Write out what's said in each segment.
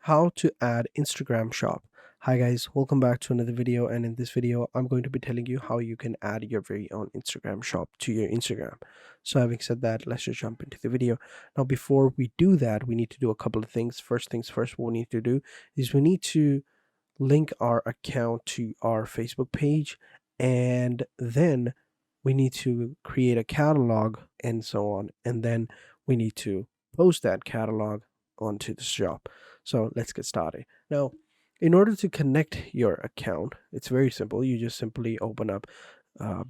How to add Instagram shop. Hi guys, welcome back to another video, and in this video I'm going to be telling you how you can add your very own Instagram shop to your Instagram. So having said that, let's just jump into the video. Now before we do that, we need to do a couple of things. First things first, what we need to do is we need to link our account to our Facebook page, and then we need to create a catalog and so on, and then we need to post that catalog onto the shop. So let's get started. Now, in order to connect your account, it's very simple. You just simply open up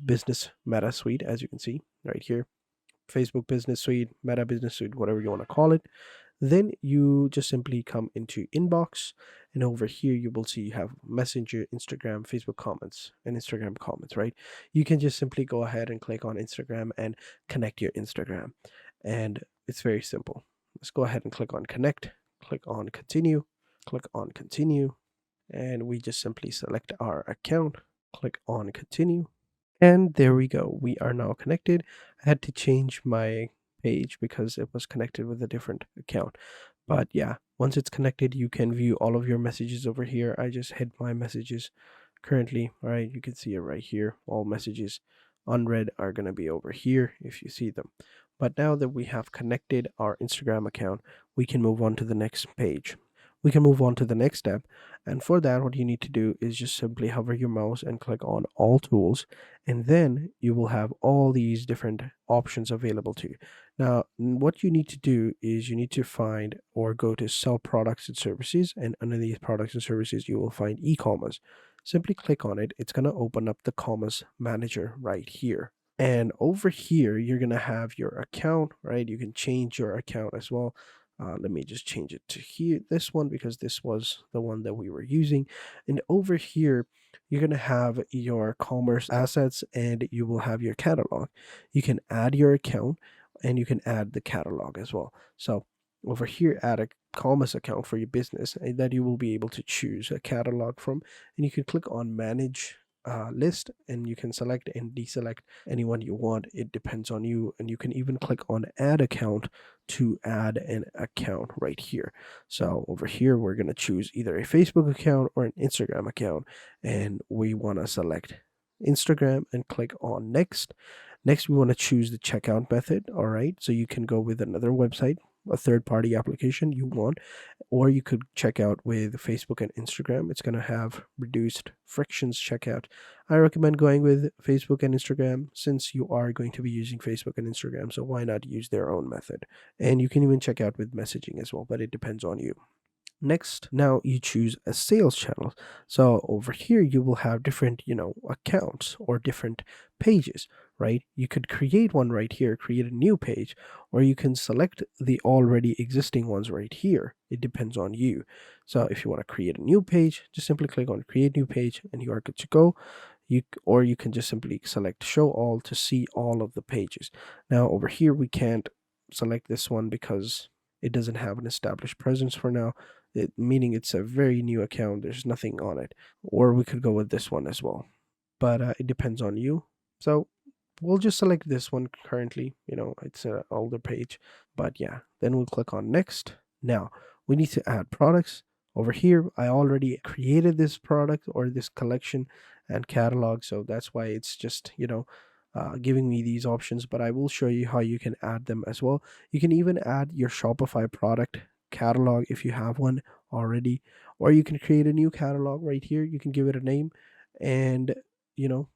Business Meta Suite, as you can see right here. Facebook Business Suite, Meta Business Suite, whatever you want to call it. Then you just simply come into inbox, and over here you will see you have Messenger, Instagram, Facebook comments, and Instagram comments, right? You can just simply go ahead and click on Instagram and connect your Instagram. And it's very simple. Let's go ahead and click on connect, click on continue, click on continue, and we just simply select our account, click on continue, and there we go. We are now connected. I had to change my page because it was connected with a different account. But yeah, once it's connected, you can view all of your messages over here. I just hid my messages currently. All right, you can see it right here. All messages unread are going to be over here if you see them. But now that we have connected our Instagram account, we can move on to the next page. We can move on to the next step. And for that, what you need to do is just simply hover your mouse and click on all tools, and then you will have all these different options available to you. Now, what you need to do is you need to find or go to sell products and services, and under these products and services, you will find e-commerce. Simply click on it. It's going to open up the commerce manager right here. And over here, you're going to have your account, right? You can change your account as well. Let me just change it to here, this one, because this was the one that we were using. And over here, you're going to have your commerce assets, and you will have your catalog. You can add your account, and you can add the catalog as well. So over here, add a commerce account for your business, and that you will be able to choose a catalog from, and you can click on manage list, and you can select and deselect anyone you want. It depends on you. And you can even click on add account to add an account right here. So over here, we're going to choose either a Facebook account or an Instagram account, and we want to select Instagram and click on next. Next, we want to choose the checkout method. All right, so you can go with another website, a third-party application you want, or you could check out with Facebook and Instagram. It's going to have reduced frictions checkout. I recommend going with Facebook and Instagram since you are going to be using Facebook and Instagram, so why not use their own method? And you can even check out with messaging as well, but it depends on you. Next, now you choose a sales channel. So over here, you will have different, accounts or different pages, right? You could create one right here, create a new page, or you can select the already existing ones right here. It depends on you. So if you want to create a new page, just simply click on create new page and you are good to go. Or you can just simply select show all to see all of the pages. Now over here, we can't select this one because it doesn't have an established presence for now, meaning it's a very new account. There's nothing on it. Or we could go with this one as well. But it depends on you. So we'll just select this one currently. It's an older page. But yeah, then we'll click on next. Now we need to add products. Over here, I already created this product or this collection and catalog. So that's why it's just, giving me these options, but I will show you how you can add them as well. You can even add your Shopify product catalog if you have one already, or you can create a new catalog right here. You can give it a name and, you know,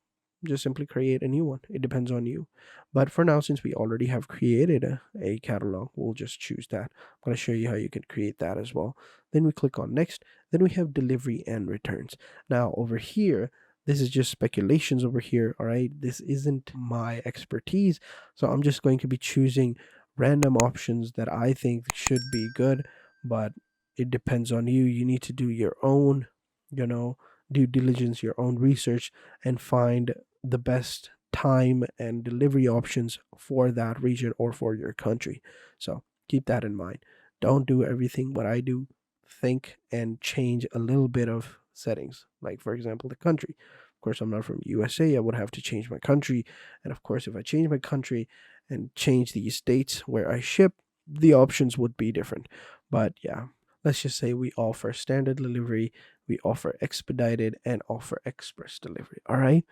just simply create a new one. It depends on you. But for now, since we already have created a catalog, we'll just choose that. I'm going to show you how you can create that as well. Then we click on next. Then we have delivery and returns. Now over here, this is just speculations over here. All right, this isn't my expertise, so I'm just going to be choosing random options that I think should be good, but it depends on you. You need to do your own, due diligence, your own research, and find the best time and delivery options for that region or for your country. So keep that in mind. Don't do everything what I do. Think and change a little bit of settings, like for example the country. Of course, I'm not from USA. I would have to change my country, and of course if I change my country and change the states where I ship, the options would be different. But yeah, Let's just say we offer standard delivery, we offer expedited, and offer express delivery. All right.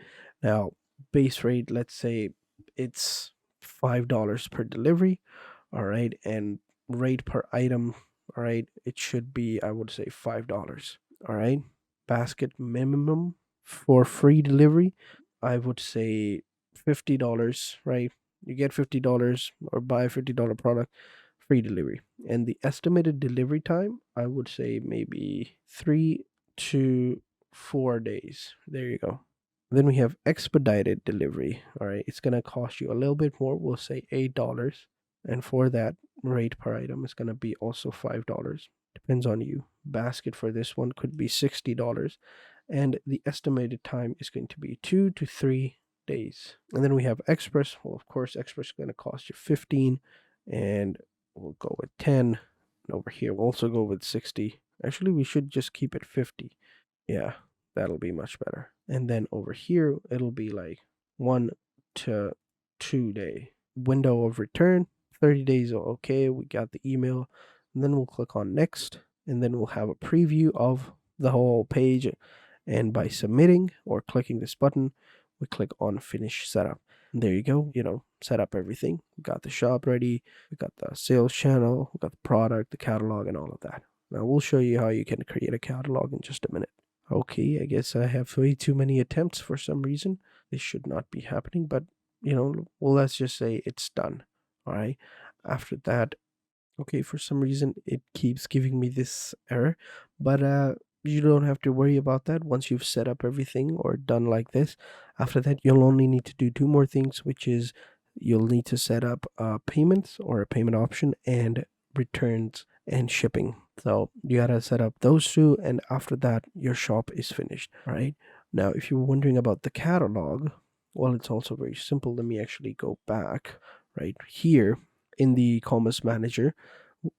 Now, base rate, let's say it's $5 per delivery. All right. And rate per item, all right, it should be, I would say, $5. All right. Basket minimum for free delivery, I would say $50, right? You get $50 or buy a $50 product, free delivery. And the estimated delivery time, I would say maybe 3 to 4 days. There you go. Then we have expedited delivery. All right, it's gonna cost you a little bit more. We'll say $8, and for that, rate per item is gonna be also $5. Depends on you. Basket for this one could be $60, and the estimated time is going to be 2 to 3 days. And then we have express. Well, of course, express is gonna cost you 15, and we'll go with 10. And over here, we'll also go with 60. Actually, we should just keep it 50. Yeah, that'll be much better. And then over here, it'll be like 1 to 2 day. Window of return, 30 days. Okay, we got the email. And then we'll click on next. And then we'll have a preview of the whole page. And by submitting or clicking this button, we click on finish setup. And there you go, set up everything. We got the shop ready, we got the sales channel, we got the product, the catalog, and all of that. Now we'll show you how you can create a catalog in just a minute. Okay, I guess I have way too many attempts for some reason. This should not be happening, but well, let's just say it's done. All right. After that, okay, for some reason it keeps giving me this error, but you don't have to worry about that once you've set up everything or done like this. After that, you'll only need to do two more things, which is you'll need to set up payments or a payment option and returns and shipping. So you gotta set up those two, and after that, your shop is finished. All right. Now, if you're wondering about the catalog, well, it's also very simple. Let me actually go back right here in the commerce manager.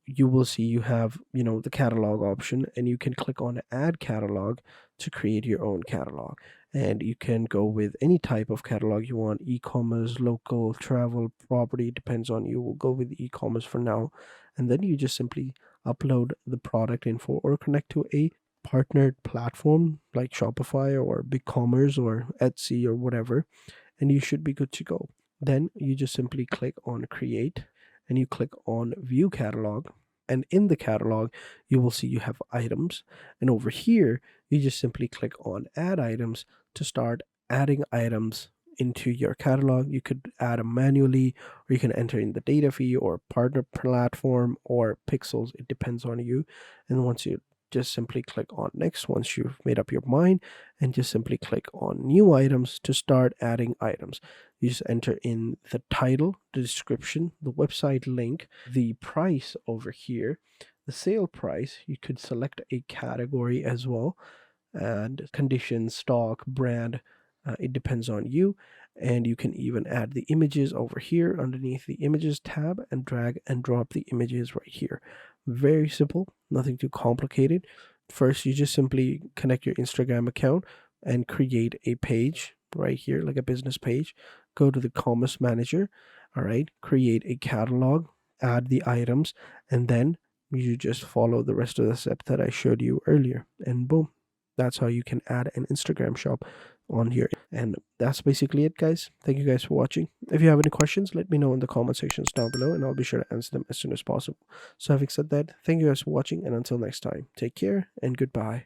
You will see you have the catalog option, and you can click on add catalog to create your own catalog. And you can go with any type of catalog you want: e-commerce, local, travel, property, depends on you. We'll go with e-commerce for now. And then you just simply upload the product info or connect to a partnered platform like Shopify or BigCommerce or Etsy or whatever, and you should be good to go. Then you just simply click on create, and you click on view catalog, and in the catalog you will see you have items, and over here you just simply click on add items to start adding items into your catalog. You could add them manually, or you can enter in the data fee or partner platform or pixels. It depends on you. And once you just simply click on next once you've made up your mind, and just simply click on new items to start adding items. You just enter in the title, the description, the website link, the price over here, the sale price. You could select a category as well, and conditions, stock, brand. It depends on you. And you can even add the images over here underneath the images tab and drag and drop the images right here. Very simple, nothing too complicated. First, you just simply connect your Instagram account and create a page right here, like a business page. Go to the commerce manager, all right, create a catalog, add the items, and then you just follow the rest of the steps that I showed you earlier, and boom, that's how you can add an Instagram shop on here. And that's basically it, guys. Thank you guys for watching. If you have any questions, let me know in the comment sections down below, and I'll be sure to answer them as soon as possible. So having said that, thank you guys for watching, and until next time, take care and goodbye.